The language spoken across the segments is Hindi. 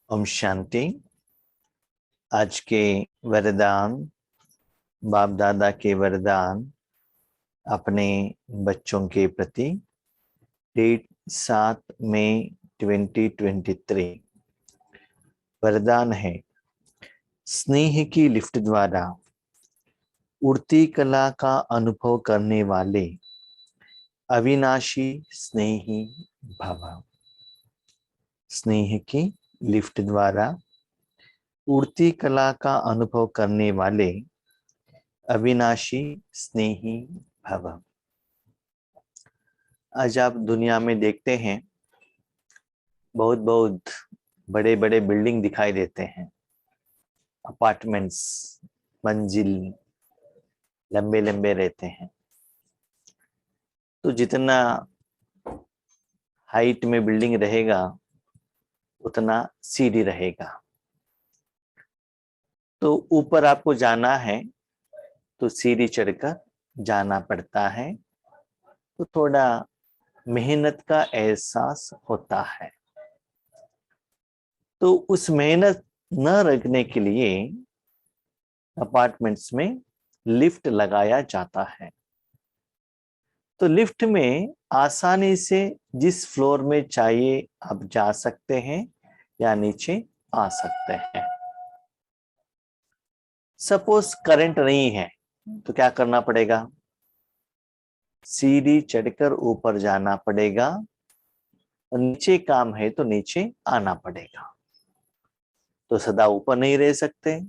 ओम शांति। आज के वरदान, बाप दादा के वरदान अपने बच्चों के प्रति। डेट 7 मई 2023। वरदान है, स्नेह की लिफ्ट द्वारा उड़ती कला का अनुभव करने वाले अविनाशी स्नेही भव। स्नेह की लिफ्ट द्वारा उड़ती कला का अनुभव करने वाले अविनाशी स्नेही भव। आज आप दुनिया में देखते हैं, बहुत बहुत बड़े बड़े बिल्डिंग दिखाई देते हैं, अपार्टमेंट्स, मंजिल लंबे लंबे रहते हैं। तो जितना हाइट में बिल्डिंग रहेगा उतना सीढ़ी रहेगा। तो ऊपर आपको जाना है तो सीढ़ी चढ़कर जाना पड़ता है, तो थोड़ा मेहनत का एहसास होता है। तो उस मेहनत न रखने के लिए अपार्टमेंट्स में लिफ्ट लगाया जाता है। तो लिफ्ट में आसानी से जिस फ्लोर में चाहिए आप जा सकते हैं या नीचे आ सकते हैं। सपोज करंट नहीं है तो क्या करना पड़ेगा? सीढ़ी चढ़कर ऊपर जाना पड़ेगा, और नीचे काम है तो नीचे आना पड़ेगा। तो सदा ऊपर नहीं रह सकते,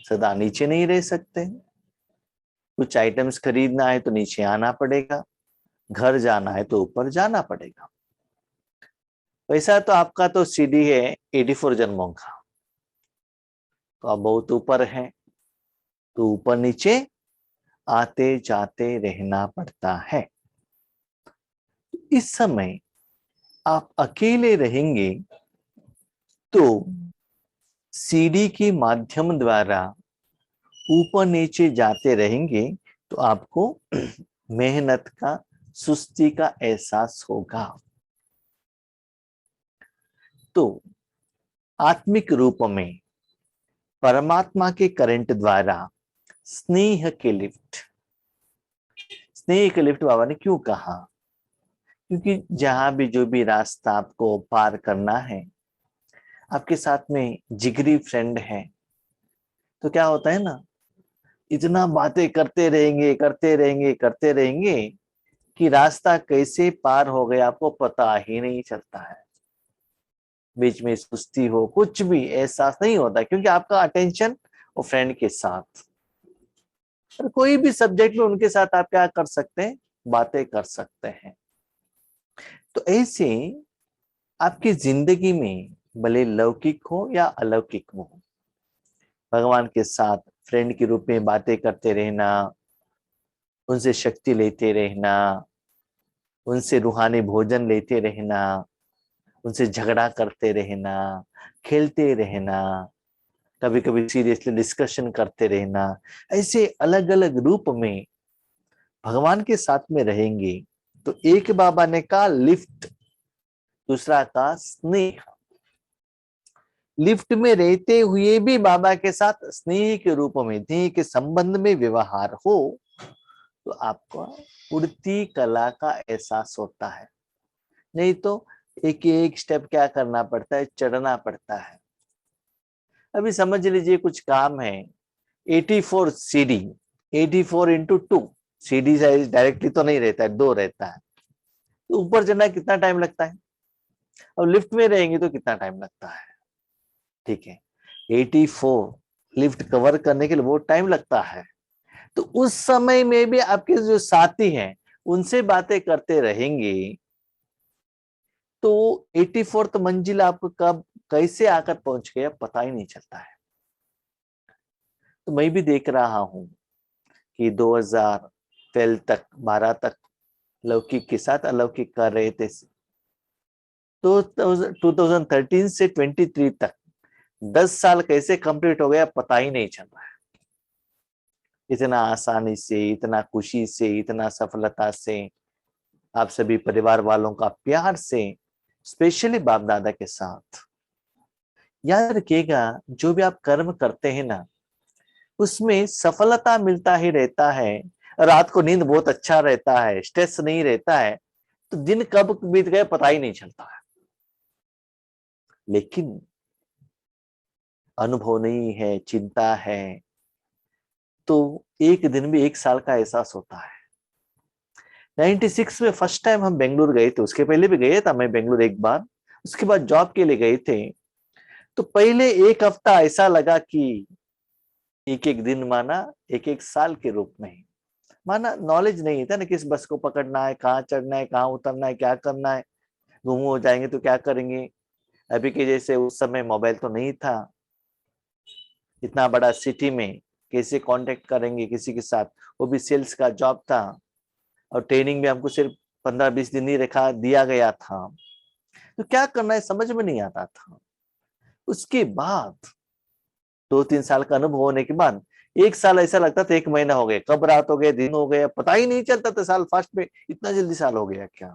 सदा नीचे नहीं रह सकते। कुछ आइटम्स खरीदना है तो नीचे आना पड़ेगा, घर जाना है तो ऊपर जाना पड़ेगा। वैसा तो आपका तो सीढ़ी है 84 जन्मों का, तो आप बहुत ऊपर है, तो ऊपर नीचे आते जाते रहना पड़ता है। इस समय आप अकेले रहेंगे तो सीढ़ी के माध्यम द्वारा ऊपर नीचे जाते रहेंगे, तो आपको मेहनत का, सुस्ती का एहसास होगा। तो आत्मिक रूप में परमात्मा के करंट द्वारा स्नेह के लिफ्ट, स्नेह के लिफ्ट बाबा ने क्यों कहा? क्योंकि जहां भी जो भी रास्ता आपको पार करना है, आपके साथ में जिगरी फ्रेंड है, तो क्या होता है ना, इतना बातें करते रहेंगे करते रहेंगे करते रहेंगे कि रास्ता कैसे पार हो गया आपको पता ही नहीं चलता है। बीच में सुस्ती हो, कुछ भी एहसास नहीं होता, क्योंकि आपका अटेंशन वो फ्रेंड के साथ। और कोई भी सब्जेक्ट में उनके साथ आप क्या कर सकते हैं? बातें कर सकते हैं। तो ऐसे आपकी जिंदगी में भले लौकिक हो या अलौकिक हो, भगवान के साथ फ्रेंड के रूप में बातें करते रहना, उनसे शक्ति लेते रहना, उनसे रूहानी भोजन लेते रहना, उनसे झगड़ा करते रहना, खेलते रहना, कभी कभी सीरियसली डिस्कशन करते रहना, ऐसे अलग अलग रूप में भगवान के साथ में रहेंगे। तो एक बाबा ने कहा लिफ्ट, दूसरा का स्नेह। लिफ्ट में रहते हुए भी बाबा के साथ स्नेह के रूप में, स्नेह के संबंध में व्यवहार हो, तो आपको उड़ती कला का एहसास होता है। नहीं तो एक एक स्टेप क्या करना पड़ता है? चढ़ना पड़ता है। अभी समझ लीजिए कुछ काम है, 84 CD, 84x2 CD size directly तो नहीं रहता है, 2 रहता है। तो ऊपर चढ़ना कितना टाइम लगता है? अब लिफ्ट में रहेंगे तो कितना टाइम लगता है? ठीक है, 84 लिफ्ट कवर करने के लिए बहुत टाइम लगता है। तो उस समय में भी आपके जो साथी हैं उनसे बातें करते रहेंगे, तो 84th मंजिल आपको कब कैसे आकर पहुंच गया पता ही नहीं चलता है। तो मैं भी देख रहा हूं कि 2012 तक, 12 तक लौकिक के साथ अलौकिक कर रहे थे। तो 2013 से 23 तक 10 साल कैसे कंप्लीट हो गया पता ही नहीं चल रहा है। इतना आसानी से, इतना खुशी से, इतना सफलता से, आप सभी परिवार वालों का प्यार से, स्पेशली बाप दादा के साथ याद रखिएगा, जो भी आप कर्म करते हैं ना, उसमें सफलता मिलता ही रहता है, रात को नींद बहुत अच्छा रहता है, स्ट्रेस नहीं रहता है, तो दिन कब बीत गए पता ही नहीं चलता है। लेकिन अनुभव नहीं है, चिंता है, तो एक दिन में 1 साल का एहसास होता है। 96 में फर्स्ट टाइम हम बेंगलुरु गए थे, उसके पहले भी गए था मैं बेंगलुरु एक बार, उसके बाद जॉब के लिए गए थे। तो पहले एक हफ्ता ऐसा लगा कि एक एक दिन माना एक एक साल के रूप में, माना नॉलेज नहीं था ना, किस बस को पकड़ना है, कहाँ चढ़ना है, कहाँ उतरना है, क्या करना है, गुम हो जाएंगे तो क्या करेंगे। अभी के जैसे उस समय मोबाइल तो नहीं था, इतना बड़ा सिटी में कैसे कांटेक्ट करेंगे किसी के साथ, वो भी सेल्स का जॉब था, और ट्रेनिंग में हमको सिर्फ 15-20 दिन ही रखा दिया गया था, तो क्या करना है समझ में नहीं आता था। उसके बाद 2-3 साल का अनुभव होने के बाद 1 साल ऐसा लगता था 1 महीना हो गया, कब रात हो गए दिन हो गया पता ही नहीं चलता था, साल फास्ट में इतना जल्दी साल हो गया क्या।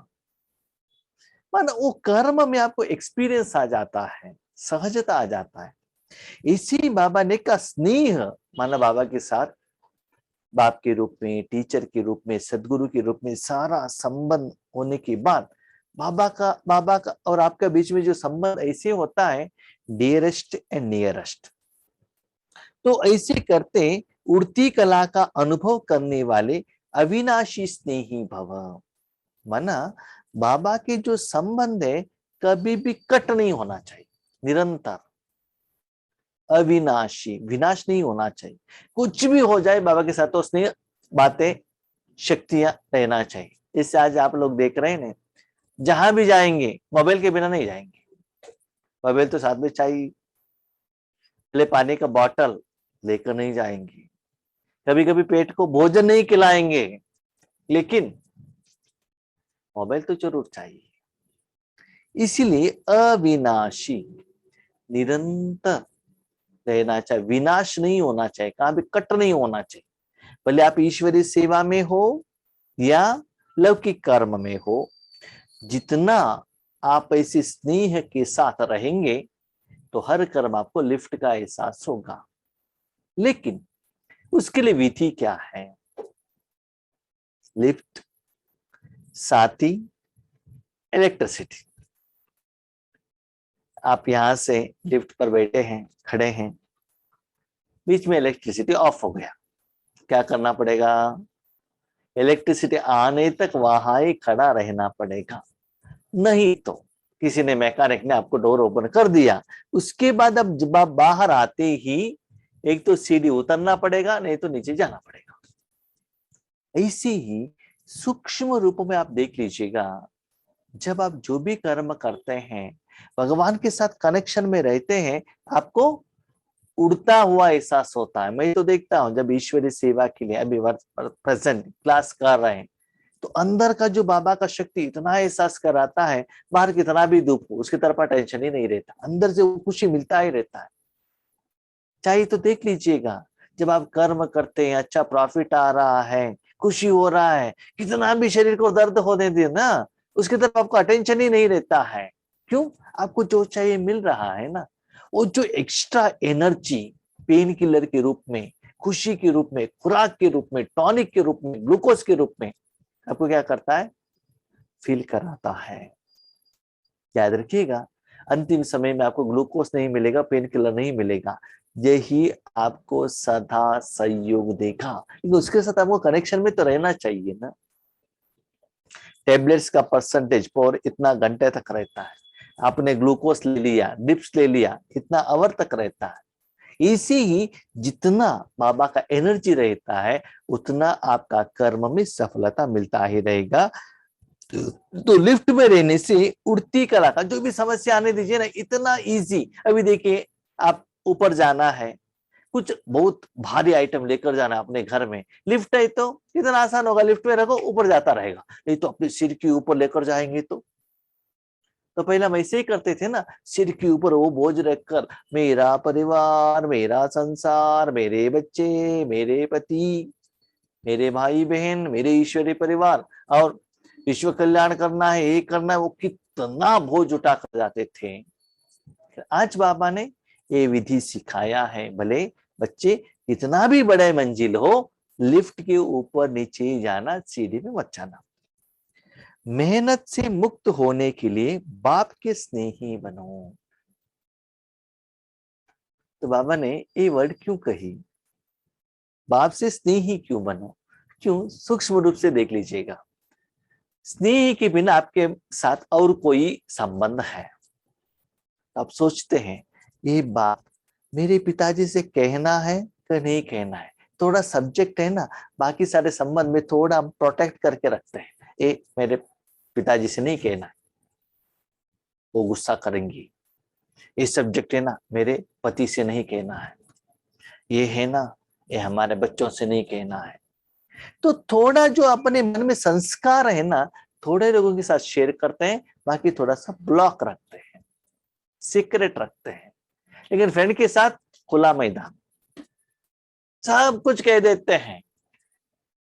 माना वो कर्म में आपको एक्सपीरियंस आ जाता है, सहजता आ जाता है। इसी बाबा ने का स्नेह, माना बाबा के साथ बाप के रूप में, टीचर के रूप में, सदगुरु के रूप में सारा संबंध होने के बाद बाबा का और आपका बीच में जो संबंध ऐसे होता है, डियरेस्ट एंड नियरेस्ट। तो ऐसे करते उड़ती कला का अनुभव करने वाले अविनाशी स्नेही भव। माना बाबा के जो संबंध है कभी भी कट नहीं होना चाहिए, निरंतर अविनाशी, विनाश नहीं होना चाहिए। कुछ भी हो जाए बाबा के साथ तो स्नेह, बातें, शक्तियां रहना चाहिए। इससे आज आप लोग देख रहे हैं ना, जहां भी जाएंगे मोबाइल के बिना नहीं जाएंगे, मोबाइल तो साथ में चाहिए, पहले पानी का बॉटल लेकर नहीं जाएंगे, कभी कभी पेट को भोजन नहीं खिलाएंगे, लेकिन मोबाइल तो जरूर चाहिए। इसीलिए अविनाशी, निरंतर रहना चाहिए, विनाश नहीं होना चाहिए, कहां भी कट नहीं होना चाहिए। भले आप ईश्वरीय सेवा में हो या लौकिक कर्म में हो, जितना आप ऐसे स्नेह के साथ रहेंगे तो हर कर्म आपको लिफ्ट का एहसास होगा। लेकिन उसके लिए विधि क्या है? लिफ्ट, साथी, इलेक्ट्रिसिटी। आप यहां से लिफ्ट पर बैठे हैं, खड़े हैं, बीच में इलेक्ट्रिसिटी ऑफ हो गया, क्या करना पड़ेगा? इलेक्ट्रिसिटी आने तक वहां ही खड़ा रहना पड़ेगा, नहीं तो किसी ने, मैकेनिक ने आपको डोर ओपन कर दिया, उसके बाद अब जब आप बाहर आते ही एक तो सीढ़ी उतरना पड़ेगा, नहीं तो नीचे जाना पड़ेगा। ऐसे ही सूक्ष्म रूप में आप देख लीजिएगा, जब आप जो भी कर्म करते हैं, भगवान के साथ कनेक्शन में रहते हैं, आपको उड़ता हुआ एहसास होता है। मैं तो देखता हूं जब ईश्वरीय सेवा के लिए अभी प्रेजेंट क्लास कर रहे हैं, तो अंदर का जो बाबा का शक्ति इतना एहसास कराता है, बाहर कितना भी धूप हो उसकी तरफ टेंशन ही नहीं रहता, अंदर से वो खुशी मिलता ही रहता है। चाहिए तो देख लीजिएगा, जब आप कर्म करते हैं, अच्छा प्रॉफिट आ रहा है, खुशी हो रहा है, कितना भी शरीर को दर्द होने दे ना, उसकी तरफ आपको अटेंशन ही नहीं रहता है। क्यों? आपको जो चाहिए मिल रहा है ना। वो जो एक्स्ट्रा एनर्जी पेन किलर के रूप में, खुशी के रूप में, खुराक के रूप में, टॉनिक के रूप में, ग्लूकोज के रूप में आपको क्या करता है? फील कराता है। याद रखिएगा, अंतिम समय में आपको ग्लूकोज नहीं मिलेगा, पेन किलर नहीं मिलेगा, यही आपको सदा सहयोग देगा, लेकिन उसके साथ आपको कनेक्शन में तो रहना चाहिए ना। टेबलेट्स का परसेंटेज पर इतना घंटे तक रहता है, आपने ग्लूकोज ले लिया, डिप्स ले लिया, इतना आवर तक रहता है। इसी ही जितना बाबा का एनर्जी रहता है, उतना आपका कर्म में सफलता मिलता ही रहेगा। तो लिफ्ट में रहने से उड़ती कला का जो भी समस्या आने दीजिए ना, इतना इजी। अभी देखिए, आप ऊपर जाना है, कुछ बहुत भारी आइटम लेकर जाना अपने घर में, लिफ्ट है तो इतना आसान होगा, लिफ्ट में रखो ऊपर जाता रहेगा। नहीं तो अपने सिर के ऊपर लेकर जाएंगे तो पहले हम ऐसे ही करते थे ना, सिर के ऊपर वो बोझ रखकर, मेरा परिवार, मेरा संसार, मेरे बच्चे, मेरे पति, मेरे भाई बहन, मेरे ईश्वरीय परिवार, और विश्व कल्याण करना है, ये करना है, वो कितना बोझ उठा कर जाते थे। आज बाबा ने ये विधि सिखाया है। भले बच्चे कितना भी बड़े मंजिल हो, लिफ्ट के ऊपर नीचे जाना, सीढ़ी में मत जाना। मेहनत से मुक्त होने के लिए बाप के स्नेही बनो। तो बाबा ने ये वर्ड क्यों कही, बाप से स्नेही क्यों बनो? क्यों? सूक्ष्म रूप से देख लीजिएगा। स्नेह के बिना आपके साथ और कोई संबंध है, आप सोचते हैं ये बात मेरे पिताजी से कहना है कि नहीं कहना है, थोड़ा सब्जेक्ट है ना, बाकी सारे संबंध में थोड़ा हम प्रोटेक्ट करके रखते हैं। ये मेरे पिताजी से नहीं कहना है, वो गुस्सा करेंगी। ये सब्जेक्ट है ना, मेरे पति से नहीं कहना है। ये है ना, ये हमारे बच्चों से नहीं कहना है। तो थोड़ा जो अपने मन में संस्कार है ना, थोड़े लोगों के साथ शेयर करते हैं, बाकी थोड़ा सा ब्लॉक रखते हैं, सीक्रेट रखते हैं। लेकिन फ्रेंड के साथ खुला मैदान, सब कुछ कह देते हैं,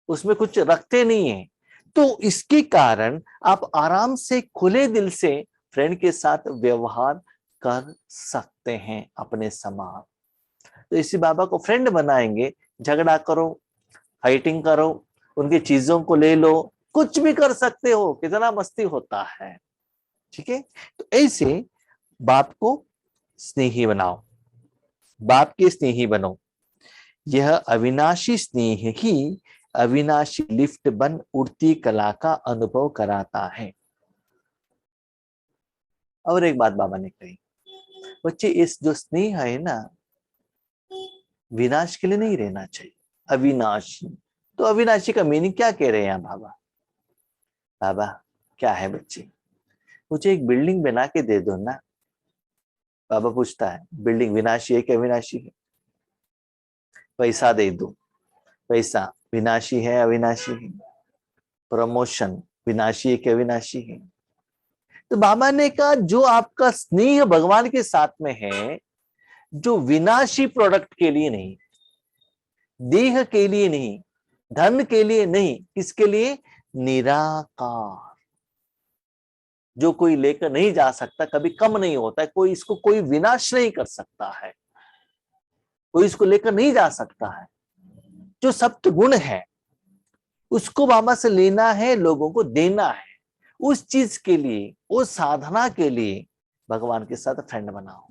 उसमें कुछ रखते नहीं है। तो इसके कारण आप आराम से खुले दिल से फ्रेंड के साथ व्यवहार कर सकते हैं अपने समान। तो इसी बाबा को फ्रेंड बनाएंगे, झगड़ा करो, फाइटिंग करो, उनकी चीजों को ले लो, कुछ भी कर सकते हो, कितना मस्ती होता है। ठीक है, तो ऐसे बाप को स्नेही बनाओ, बाप के स्नेही बनो। यह अविनाशी स्नेह ही अविनाशी लिफ्ट बन उड़ती कला का अनुभव कराता है। और एक बात बाबा ने कही, बच्चे इस जो स्नेह है ना, विनाश के लिए नहीं रहना चाहिए, अविनाशी। तो अविनाशी का मीनिंग क्या कह रहे हैं यहाँ बाबा? बाबा क्या है बच्चे, मुझे एक बिल्डिंग बना के दे दो ना। बाबा पूछता है बिल्डिंग विनाशी है कि अविनाशी है? पैसा दे दो, पैसा विनाशी है अविनाशी है? प्रमोशन विनाशी है कि अविनाशी है? तो बाबा ने कहा जो आपका स्नेह भगवान के साथ में है, जो विनाशी प्रोडक्ट के लिए नहीं, देह के लिए नहीं, धन के लिए नहीं, किसके लिए? निराकार, जो कोई लेकर नहीं जा सकता, कभी कम नहीं होता है, कोई इसको कोई विनाश नहीं कर सकता है, कोई इसको लेकर नहीं जा सकता है। जो सप्त गुण है उसको बाबा से लेना है, लोगों को देना है। उस चीज के लिए, उस साधना के लिए भगवान के साथ फ्रेंड बनाओ,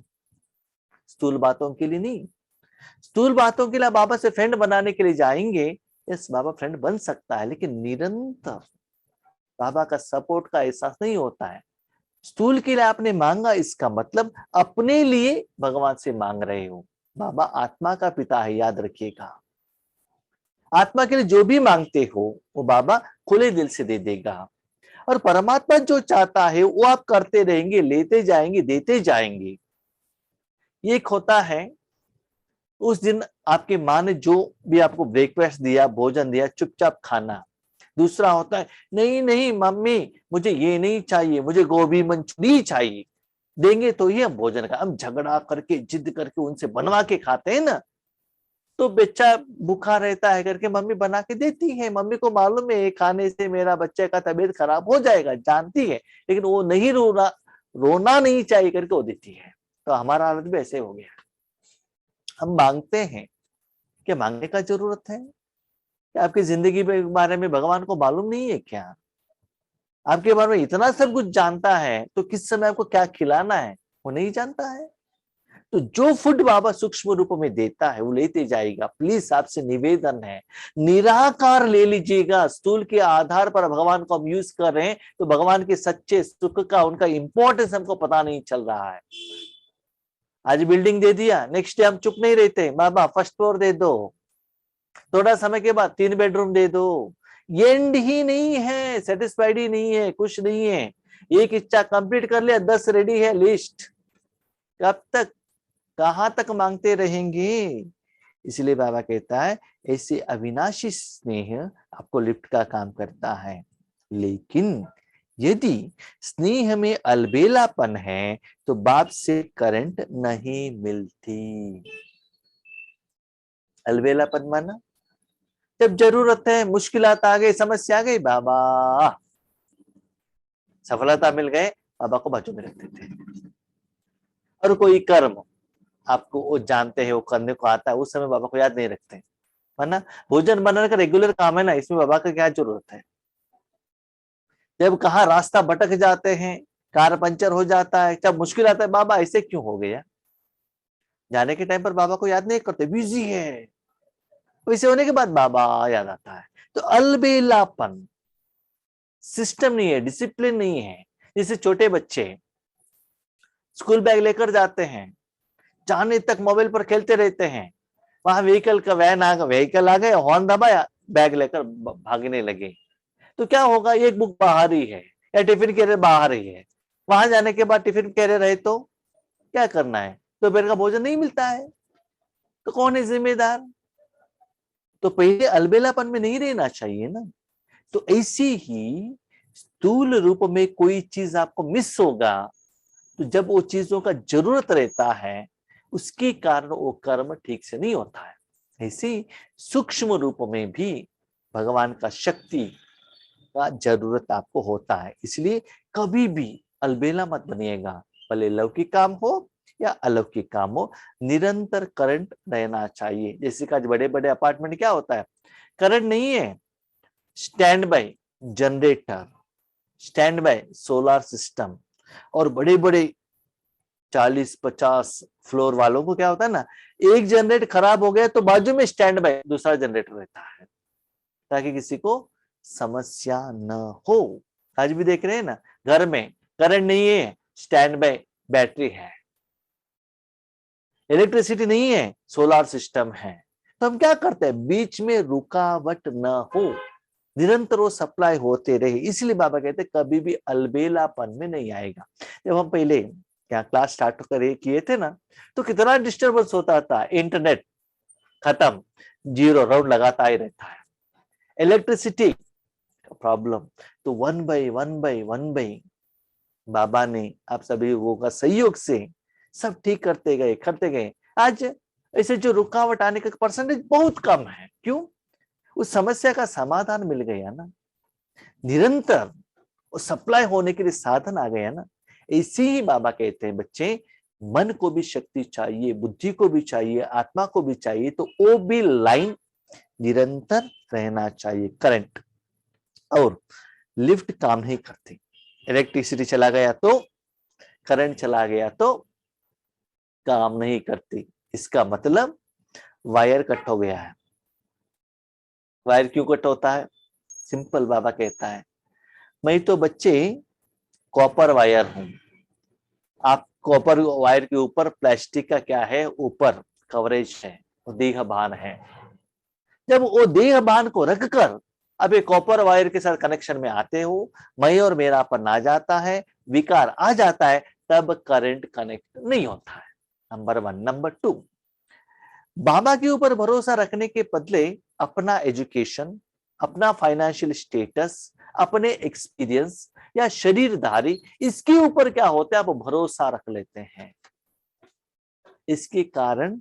स्थूल बातों के लिए नहीं। स्थूल बातों के लिए बाबा से फ्रेंड बनाने के लिए जाएंगे, यस बाबा फ्रेंड बन सकता है, लेकिन निरंतर बाबा का सपोर्ट का एहसास नहीं होता है। स्थूल के लिए आपने मांगा, इसका मतलब अपने लिए भगवान से मांग रहे हो। बाबा आत्मा का पिता है, याद रखिएगा। आत्मा के लिए जो भी मांगते हो वो बाबा खुले दिल से दे देगा। और परमात्मा जो चाहता है वो आप करते रहेंगे, लेते जाएंगे, देते जाएंगे। एक होता है उस दिन आपके माँ ने जो भी आपको ब्रेकफास्ट दिया, भोजन दिया, चुपचाप खाना। दूसरा होता है नहीं नहीं मम्मी मुझे ये नहीं चाहिए, मुझे गोभी मंचूरी चाहिए, देंगे तो ही हम भोजन का। हम झगड़ा करके जिद करके उनसे बनवा के खाते हैं ना, तो बच्चा भूखा रहता है करके मम्मी बना के देती है। मम्मी को मालूम है खाने से मेरा बच्चे का तबीयत खराब हो जाएगा, जानती है, लेकिन वो नहीं रोना नहीं चाहिए करके वो देती है। तो हमारा हालत भी ऐसे हो गया, हम मांगते हैं। क्या मांगने का जरूरत है? क्या आपकी जिंदगी के बारे में भगवान को मालूम नहीं है क्या? आपके बारे में इतना सब कुछ जानता है, तो किस समय आपको क्या खिलाना है वो नहीं जानता है? तो जो फूड बाबा सूक्ष्म रूप में देता है वो लेते जाएगा। प्लीज आपसे निवेदन है, निराकार ले लीजिएगा। स्थूल के आधार पर भगवान को हम यूज कर रहे हैं, तो भगवान के सच्चे सुख का, उनका इंपॉर्टेंस हमको पता नहीं चल रहा है। आज बिल्डिंग दे दिया, नेक्स्ट डे हम चुप नहीं रहते, बाबा फर्स्ट फ्लोर दे दो, थोड़ा समय के बाद 3 बेडरूम दे दो। एंड ही नहीं है, सेटिस्फाइड ही नहीं है, खुश नहीं है। एक इच्छा कंप्लीट कर लिया, 10 रेडी है लिस्ट। कब तक, कहां तक मांगते रहेंगे? इसलिए बाबा कहता है ऐसे अविनाशी स्नेह आपको लिफ्ट का काम करता है। लेकिन यदि स्नेह में अलबेलापन है तो बाप से करंट नहीं मिलती। अलबेलापन माना जब जरूरत है, मुश्किलात आ गई, समस्या आ गई, बाबा, सफलता मिल गए, बाबा को बाजू में रखते थे। और कोई कर्म आपको वो जानते हैं, वो करने को आता है, उस समय बाबा को याद नहीं रखते, है ना। भोजन बनाने का रेगुलर काम है ना, इसमें बाबा का क्या जरूरत है। जब कहा रास्ता भटक जाते हैं, कार पंचर हो जाता है, जब मुश्किल आता है, बाबा ऐसे क्यों हो गया, जाने के टाइम पर बाबा को याद नहीं करते, बिजी है। वैसे होने के बाद बाबा याद आता है। तो अलबेलापन, सिस्टम नहीं है, डिसिप्लिन नहीं है। जैसे छोटे बच्चे स्कूल बैग लेकर जाते हैं, जाने तक मोबाइल पर खेलते रहते हैं, वहां व्हीकल का व्हीकल आ गए, हॉर्न दबाया, बैग लेकर भागने लगे, तो क्या होगा, एक बुक बाहर ही है या टिफिन कैरियर बाहर ही है। वहां जाने के बाद टिफिन कैरियर है तो क्या करना है, दोपहर का भोजन नहीं मिलता है, तो कौन है जिम्मेदार। तो पहले अलबेलापन में नहीं रहना चाहिए ना। तो ऐसी ही स्थूल रूप में कोई चीज आपको मिस होगा, तो जब वो चीजों का जरूरत रहता है, उसके कारण वो कर्म ठीक से नहीं होता है। ऐसे सूक्ष्म रूप में भी भगवान का शक्ति का जरूरत आपको होता है। इसलिए कभी भी अलबेला मत बनिएगा, भले लौकिक काम हो या अलौकिक काम हो, निरंतर करंट रहना चाहिए। जैसे कि आज बड़े बड़े अपार्टमेंट क्या होता है, करंट नहीं है, stand by generator, stand by solar system. और बड़े बड़े 40-50 फ्लोर वालों को क्या होता है ना, एक जनरेटर खराब हो गया तो बाजू में स्टैंड बाय दूसरा जनरेटर रहता है, ताकि किसी को समस्या न हो। आज भी देख रहे हैं ना, घर में करंट नहीं है, स्टैंड बाय बैटरी है, इलेक्ट्रिसिटी नहीं है, सोलर सिस्टम है। तो हम क्या करते हैं, बीच में रुकावट न हो, निरंतर वो सप्लाई होते रहे। इसलिए बाबा कहते कभी भी अलबेलापन में नहीं आएगा। जब हम पहले क्या क्लास स्टार्ट किए थे ना, तो कितना डिस्टर्बेंस होता था, इंटरनेट खत्म, जीरो राउंड लगाता ही रहता है, इलेक्ट्रिसिटी प्रॉब्लम। तो वन बाई बाबा ने आप सभी लोगों का सहयोग से सब ठीक करते गए। आज ऐसे जो रुकावट आने का परसेंटेज बहुत कम है। क्यों, उस समस्या का समाधान मिल गया ना, निरंतर सप्लाई होने के लिए साधन आ गया ना। इसी ही बाबा कहते हैं बच्चे, मन को भी शक्ति चाहिए, बुद्धि को भी चाहिए, आत्मा को भी चाहिए, तो वो भी लाइन निरंतर रहना चाहिए, करंट। और लिफ्ट काम नहीं करती, इलेक्ट्रिसिटी चला गया तो, करंट चला गया तो काम नहीं करती। इसका मतलब वायर कट हो गया है। वायर क्यों कट होता है, सिंपल बाबा कहता है, मैं तो बच्चे कॉपर वायर हूं, आप कॉपर वायर के ऊपर प्लास्टिक का क्या है, ऊपर कवरेज है, देह बान है। जब वो देह बान को रखकर अब एक कॉपर वायर के साथ कनेक्शन में आते हो, मैं और मेरा पर आ जाता है, विकार आ जाता है, तब करंट कनेक्ट नहीं होता है। नंबर 1। नंबर 2, बाबा के ऊपर भरोसा रखने के बदले अपना एजुकेशन, अपना फाइनेंशियल स्टेटस, अपने एक्सपीरियंस या शरीरधारी, इसके ऊपर क्या होता है, आप भरोसा रख लेते हैं। इसके कारण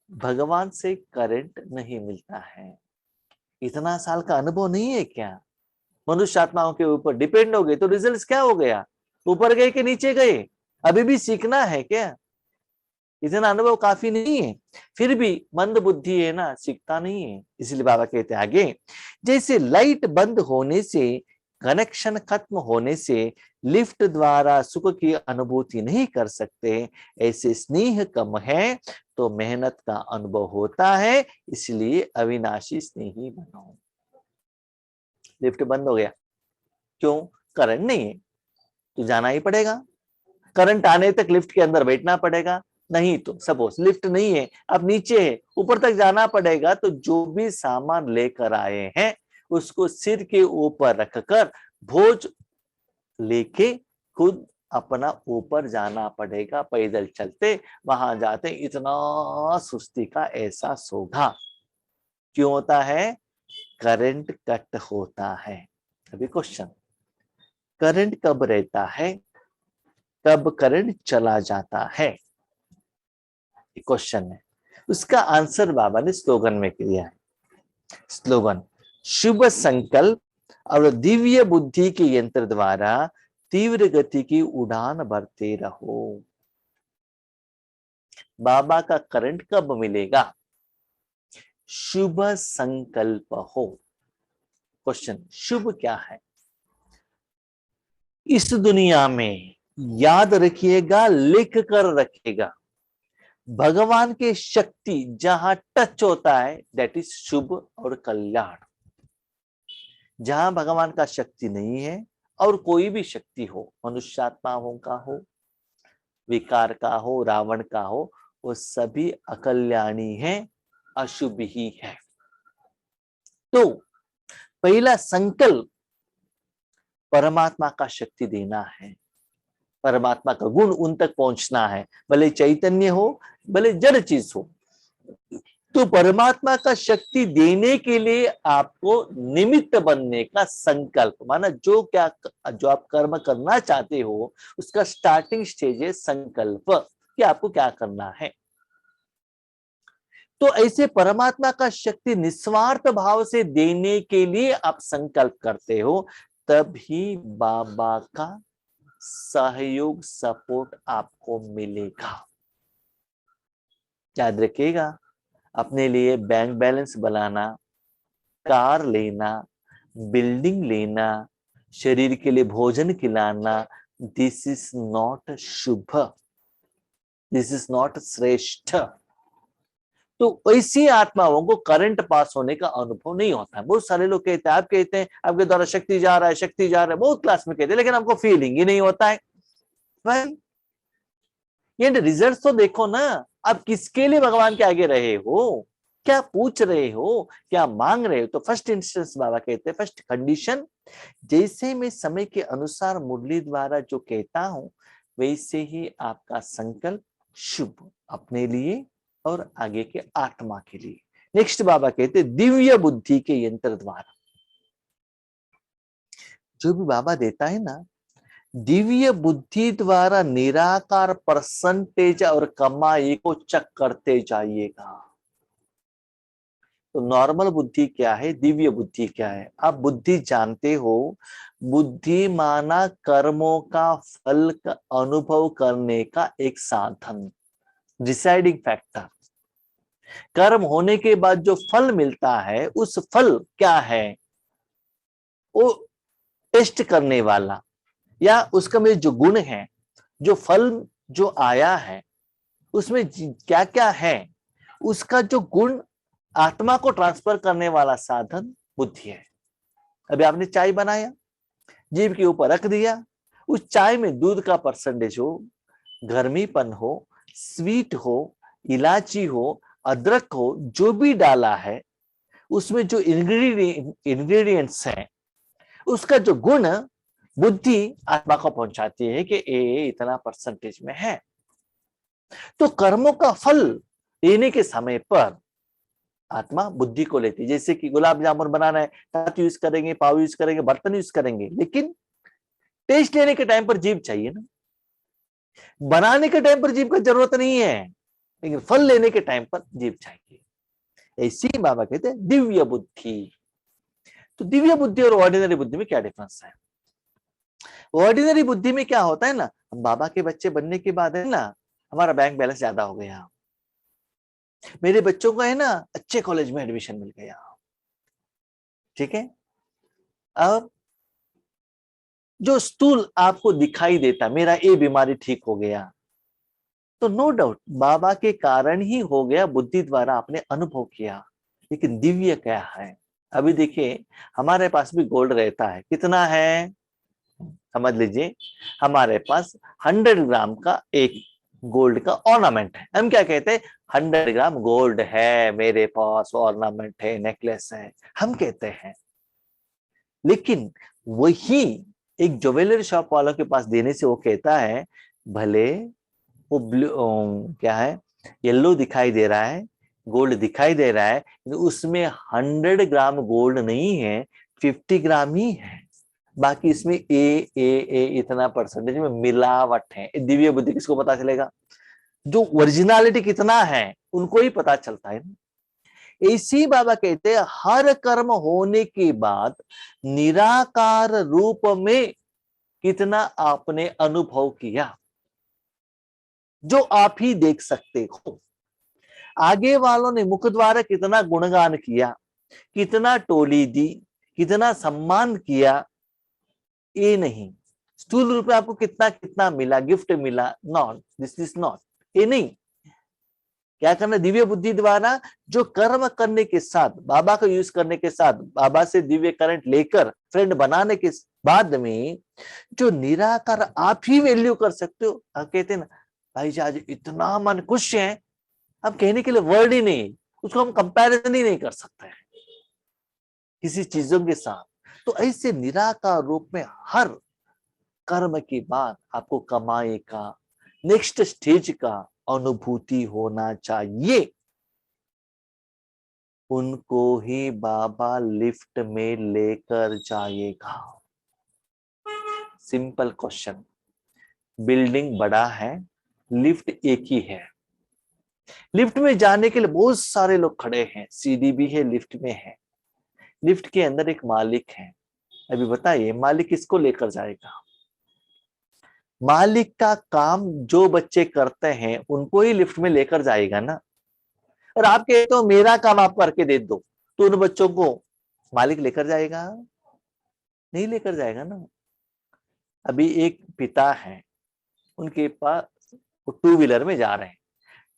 भगवान से करंट नहीं मिलता है। इतना साल का अनुभव नहीं है क्या, मनुष्य आत्माओं के ऊपर डिपेंड हो गए तो रिजल्ट्स क्या हो गया, ऊपर गए कि नीचे गए, अभी भी सीखना है क्या, इतना अनुभव काफी नहीं है, फिर भी मंद बुद्धि है ना, सीखता नहीं है। इसलिए बाबा कहते हैं आगे, जैसे लाइट बंद होने से, कनेक्शन खत्म होने से लिफ्ट द्वारा सुख की अनुभूति नहीं कर सकते, ऐसे स्नेह कम है तो मेहनत का अनुभव होता है, इसलिए अविनाशी स्नेही बनो। लिफ्ट बंद हो गया, क्यों, करंट नहीं है, तो जाना ही पड़ेगा, करंट आने तक लिफ्ट के अंदर बैठना पड़ेगा। नहीं तो सपोज लिफ्ट नहीं है, अब नीचे है, ऊपर तक जाना पड़ेगा, तो जो भी सामान लेकर आए हैं उसको सिर के ऊपर रखकर भोज लेके खुद अपना ऊपर जाना पड़ेगा, पैदल चलते वहां जाते इतना सुस्ती का एहसास होगा। क्यों होता है, करंट कट होता है। अभी क्वेश्चन, करंट कब रहता है, कब करंट चला जाता है, क्वेश्चन है। उसका आंसर बाबा ने स्लोगन में किया है। स्लोगन, शुभ संकल्प और दिव्य बुद्धि के यंत्र द्वारा तीव्र गति की उड़ान भरते रहो। बाबा का करंट कब मिलेगा? शुभ संकल्प हो। क्वेश्चन, शुभ क्या है? इस दुनिया में याद रखिएगा, लिख कर रखिएगा, भगवान के शक्ति जहां टच होता है दैट इज शुभ और कल्याण। जहां भगवान का शक्ति नहीं है, और कोई भी शक्ति हो, मनुष्यात्माओं का हो, विकार का हो, रावण का हो, वो सभी अकल्याणी है, अशुभ ही है। तो पहला संकल्प परमात्मा का शक्ति देना है, परमात्मा का गुण उन तक पहुंचना है, भले चैतन्य हो, भले जड़ चीज हो। तो परमात्मा का शक्ति देने के लिए आपको निमित्त बनने का संकल्प, माना जो आप कर्म करना चाहते हो उसका स्टार्टिंग स्टेज है संकल्प, कि आपको क्या करना है। तो ऐसे परमात्मा का शक्ति निस्वार्थ भाव से देने के लिए आप संकल्प करते हो, तभी बाबा का सहयोग, सपोर्ट आपको मिलेगा। याद रखिएगा, अपने लिए बैंक बैलेंस बनाना, कार लेना, बिल्डिंग लेना, शरीर के लिए भोजन खिलाना, this is not Shubh, this is not श्रेष्ठ। तो ऐसी आत्माओं को करंट पास होने का अनुभव नहीं होता है। बहुत सारे लोग कहते हैं, आप कहते हैं आपके द्वारा शक्ति जा रहा है, शक्ति जा रहा है, बहुत क्लास में कहते हैं, लेकिन आपको फीलिंग ही नहीं होता है। भाई ये रिजल्ट तो देखो ना, आप किसके लिए भगवान के आगे रहे हो, क्या पूछ रहे हो, क्या मांग रहे हो। तो फर्स्ट इंस्टेंस बाबा कहते हैं, फर्स्ट कंडीशन, जैसे मैं समय के अनुसार मुरली द्वारा जो कहता हूं वैसे ही आपका संकल्प शुभ, अपने लिए और आगे के आत्मा के लिए। नेक्स्ट बाबा कहते हैं दिव्य बुद्धि के यंत्र द्वारा। जो भी बाबा देता है ना, दिव्य बुद्धि द्वारा निराकार परसेंटेज और कमाई को चेक करते जाइएगा। तो नॉर्मल बुद्धि क्या है, दिव्य बुद्धि क्या है? आप बुद्धि जानते हो, बुद्धि माना कर्मों का फल का अनुभव करने का एक साधन, डिसाइडिंग फैक्टर। कर्म होने के बाद जो फल मिलता है, उस फल क्या है, वो टेस्ट करने वाला, या उसका में जो गुण है, जो फल जो आया है उसमें क्या क्या है, उसका जो गुण आत्मा को ट्रांसफर करने वाला साधन बुद्धि है। अभी आपने चाय बनाया, जीभ के ऊपर रख दिया, उस चाय में दूध का परसेंटेज हो, गर्मीपन हो, स्वीट हो, इलायची हो, अदरक हो, जो भी डाला है, उसमें जो इंग्रेडिएंट्स हैं, उसका जो गुण बुद्धि आत्मा को पहुंचाती है कि ये इतना परसेंटेज में है। तो कर्मों का फल लेने के समय पर आत्मा बुद्धि को लेती है। जैसे कि गुलाब जामुन बनाना है, हाथ यूज करेंगे, पाव यूज करेंगे, बर्तन यूज करेंगे, लेकिन टेस्ट लेने के टाइम पर जीभ चाहिए ना। बनाने के टाइम पर जीभ का जरूरत नहीं है, लेकिन फल लेने के टाइम पर जीभ चाहिए। ऐसी बाबा कहते हैं दिव्य बुद्धि। तो दिव्य बुद्धि और ऑर्डिनरी बुद्धि में क्या डिफरेंस है? ऑर्डिनरी बुद्धि में क्या होता है ना, हम बाबा के बच्चे बनने के बाद है ना, हमारा बैंक बैलेंस ज्यादा हो गया, मेरे बच्चों को है ना अच्छे कॉलेज में एडमिशन मिल गया, ठीक है। और जो स्थूल आपको दिखाई देता, मेरा ये बीमारी ठीक हो गया, तो नो डाउट बाबा के कारण ही हो गया, बुद्धि द्वारा आपने अनुभव किया। लेकिन दिव्य क्या है? अभी देखिए, हमारे पास भी गोल्ड रहता है, कितना है समझ लीजिए, हमारे पास 100 ग्राम का एक गोल्ड का ऑर्नामेंट है। हम क्या कहते हैं, 100 ग्राम गोल्ड है मेरे पास, ऑर्नामेंट है, नेकलेस है, हम कहते हैं। लेकिन वही एक ज्वेलरी शॉप वालों के पास देने से वो कहता है, भले वो ब्लू क्या है, येलो दिखाई दे रहा है, गोल्ड दिखाई दे रहा है, उसमें 100 ग्राम गोल्ड नहीं है, 50 ग्राम ही है, बाकी इसमें ए इतना परसेंटेज में मिलावट है। दिव्य बुद्धि किसको पता चलेगा? जो ओरिजिनलिटी कितना है उनको ही पता चलता है। इसी बाबा कहते हैं हर कर्म होने के बाद निराकार रूप में कितना आपने अनुभव किया। जो आप ही देख सकते हो। आगे वालों ने मुख द्वारा कितना गुणगान किया, कितना टोली दी, कितना सम्मान किया, ये नहीं। स्थूल रूप में आपको कितना कितना मिला, गिफ्ट मिला, नॉट दिस इज नॉट, ये नहीं। क्या करना, दिव्य बुद्धि द्वारा जो कर्म करने के साथ, बाबा को यूज करने के साथ, बाबा से दिव्य करंट लेकर फ्रेंड बनाने के बाद में जो निराकार आप ही वैल्यू कर सकते हो। आप कहते हैं ना भाई जी आज इतना मन खुश है, अब कहने के लिए वर्ड ही नहीं, उसको हम कंपैरिजन ही नहीं कर सकते हैं किसी चीजों के साथ। तो ऐसे निराकार रूप में हर कर्म के बाद आपको कमाई का, नेक्स्ट स्टेज का अनुभूति होना चाहिए। उनको ही बाबा लिफ्ट में लेकर जाएगा। Simple question. बिल्डिंग बड़ा है, लिफ्ट एक ही है, लिफ्ट में जाने के लिए बहुत सारे लोग खड़े हैं, सीढ़ी भी है, लिफ्ट में है, लिफ्ट के अंदर एक मालिक है। अभी बताइए मालिक किसको लेकर जाएगा? मालिक का काम जो बच्चे करते हैं उनको ही लिफ्ट में लेकर जाएगा ना। और आप कहते हो मेरा काम आप करके दे दो, तो उन बच्चों को मालिक लेकर जाएगा? नहीं लेकर जाएगा ना। अभी एक पिता है, उनके पास टू व्हीलर में जा रहे हैं,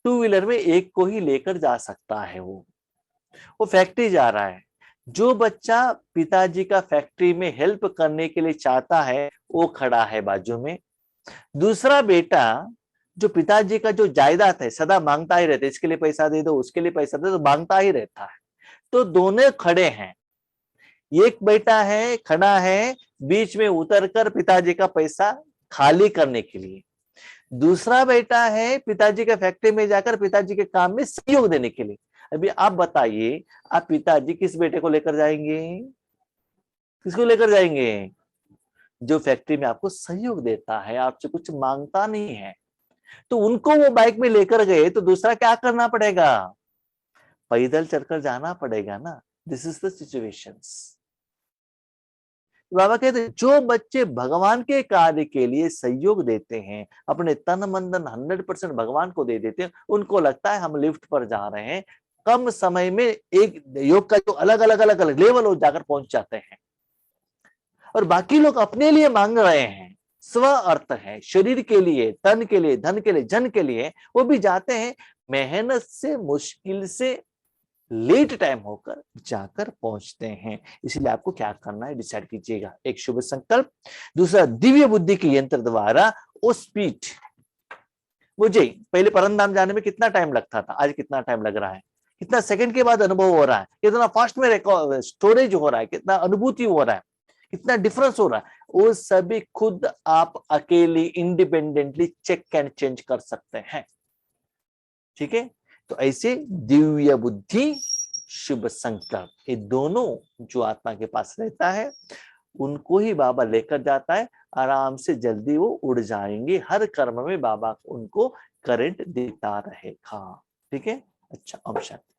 टू व्हीलर में एक को ही लेकर जा सकता है। वो फैक्ट्री जा रहा है, जो बच्चा पिताजी का फैक्ट्री में हेल्प करने के लिए चाहता है वो खड़ा है बाजू में। दूसरा बेटा जो पिताजी का जो जायदाद है सदा मांगता ही रहता है, इसके लिए पैसा दे दो, उसके लिए पैसा दे दो, मांगता ही रहता है। तो दोनों खड़े हैं, एक बेटा है खड़ा है बीच में उतरकर पिताजी का पैसा खाली करने के लिए, दूसरा बेटा है पिताजी के फैक्ट्री में जाकर पिताजी के काम में सहयोग देने के लिए। अभी आप बताइए, आप पिताजी किस बेटे को लेकर जाएंगे? किसको लेकर जाएंगे? जो फैक्ट्री में आपको सहयोग देता है, आपसे कुछ मांगता नहीं है। तो उनको वो बाइक में लेकर गए तो दूसरा क्या करना पड़ेगा? पैदल चलकर जाना पड़ेगा ना। This is the situations. Baba कहते हैं जो बच्चे भगवान के कार्य के लिए सहयोग देते हैं, अपने तन मन धन 100% भगवान को दे देते हैं, उनको लगता है हम लिफ्ट पर जा रहे हैं, कम समय में एक योग का जो अलग अलग लेवल हो जाकर पहुंच जाते हैं। और बाकी लोग अपने लिए मांग रहे हैं, स्व अर्थ है, शरीर के लिए, तन के लिए, धन के लिए, जन के लिए, वो भी जाते हैं मेहनत से, मुश्किल से, लेट टाइम होकर जाकर पहुंचते हैं। इसलिए आपको क्या करना है डिसाइड कीजिएगा। एक शुभ संकल्प, दूसरा दिव्य बुद्धि के यंत्र द्वारा वो स्पीड। मुझे पहले परमधाम जाने में कितना टाइम लगता था, आज कितना टाइम लग रहा है, कितना सेकंड के बाद अनुभव हो रहा है, कितना फास्ट में स्टोरेज हो रहा है, कितना अनुभूति हो रहा है, कितना डिफरेंस हो रहा है, वो सभी खुद आप अकेले इंडिपेंडेंटली चेक एंड चेंज कर सकते हैं। ठीक है, तो ऐसे दिव्य बुद्धि, शुभ संकल्प, ये दोनों जो आत्मा के पास रहता है उनको ही बाबा लेकर जाता है। आराम से जल्दी वो उड़ जाएंगे, हर कर्म में बाबा उनको करंट देता रहेगा। ठीक है, अच्छा, ओम शांति।